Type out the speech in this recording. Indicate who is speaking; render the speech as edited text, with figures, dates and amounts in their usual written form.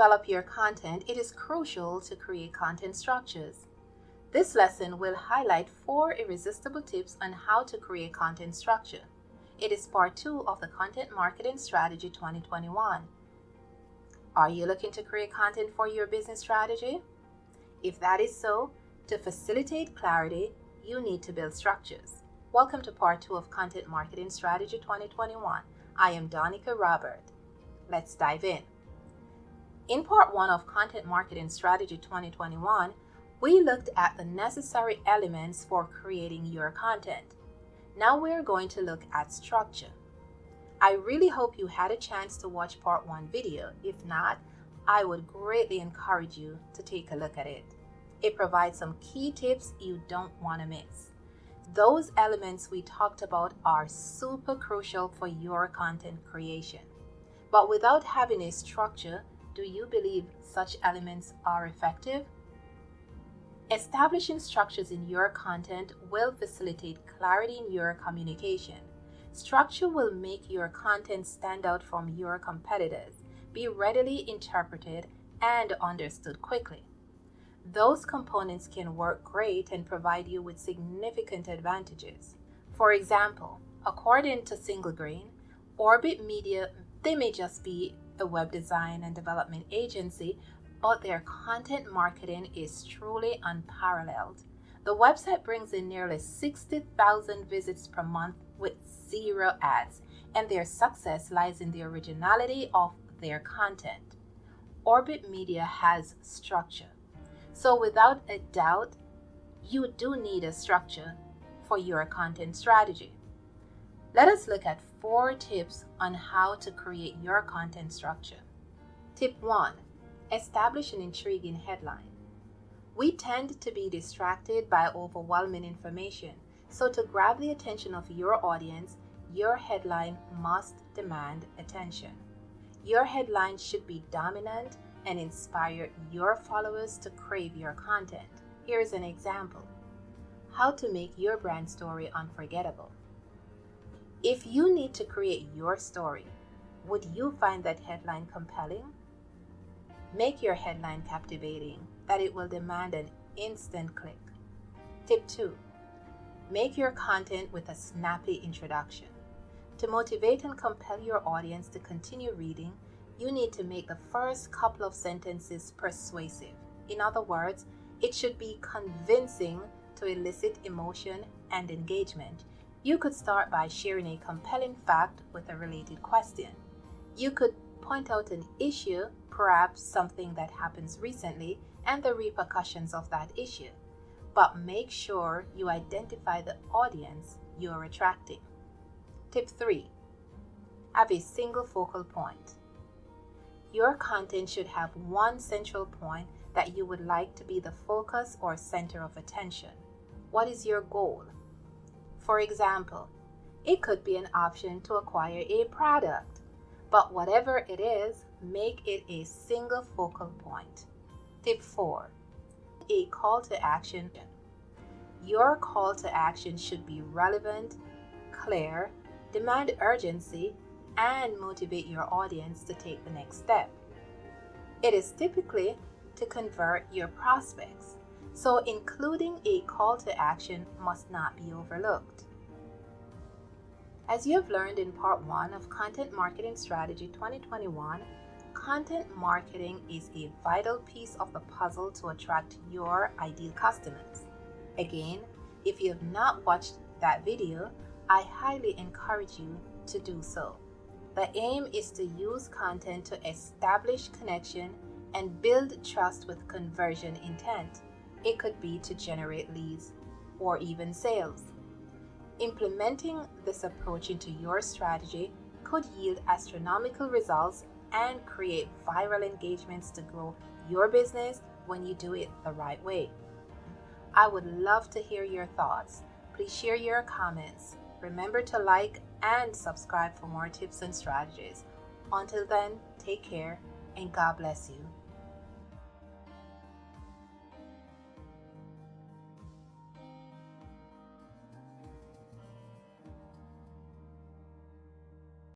Speaker 1: develop your content, it is crucial to create content structures. This lesson will highlight 4 irresistible tips on how to create content structure. It is part 2 of the Content Marketing Strategy 2021. Are you looking to create content for your business strategy? If that is so, to facilitate clarity, you need to build structures. Welcome to part 2 of Content Marketing Strategy 2021. I am Donica Robert. Let's dive in. In part 1 of Content Marketing Strategy 2021, we looked at the necessary elements for creating your content. Now we're going to look at structure. I really hope you had a chance to watch part 1 video. If not, I would greatly encourage you to take a look at it. It provides some key tips you don't want to miss. Those elements we talked about are super crucial for your content creation. But without having a structure, do you believe such elements are effective? Establishing structures in your content will facilitate clarity in your communication. Structure will make your content stand out from your competitors, be readily interpreted, and understood quickly. Those components can work great and provide you with significant advantages. For example, according to Single Grain, Orbit Media, they may just be a web design and development agency, but their content marketing is truly unparalleled. The website brings in nearly 60,000 visits per month with 0 ads, and their success lies in the originality of their content. Orbit Media has structure. So without a doubt, you do need a structure for your content strategy. Let us look at 4 tips on how to create your content structure. Tip 1. Establish an intriguing headline. We tend to be distracted by overwhelming information, so to grab the attention of your audience, your headline must demand attention. Your headline should be dominant and inspire your followers to crave your content. Here's an example. How to make your brand story unforgettable. If you need to create your story, would you find that headline compelling? Make your headline captivating, that it will demand an instant click. Tip 2. Make your content with a snappy introduction. To motivate and compel your audience to continue reading, you need to make the first couple of sentences persuasive. In other words, it should be convincing to elicit emotion and engagement. You could start by sharing a compelling fact with a related question. You could point out an issue, perhaps something that happens recently, and the repercussions of that issue. But make sure you identify the audience you're attracting. Tip 3. Have a single focal point. Your content should have one central point that you would like to be the focus or center of attention. What is your goal? For example, it could be an option to acquire a product, but whatever it is, make it a single focal point. Tip 4. A call to action. Your call to action should be relevant, clear, demand urgency, and motivate your audience to take the next step. It is typically to convert your prospects, so including a call to action must not be overlooked. As you have learned in part 1 of Content Marketing Strategy 2021, content marketing is a vital piece of the puzzle to attract your ideal customers. Again, if you have not watched that video, I highly encourage you to do so. The aim is to use content to establish connection and build trust with conversion intent. It could be to generate leads or even sales. Implementing this approach into your strategy could yield astronomical results and create viral engagements to grow your business when you do it the right way. I would love to hear your thoughts. Please share your comments. Remember to like and subscribe for more tips and strategies. Until then, take care and God bless you.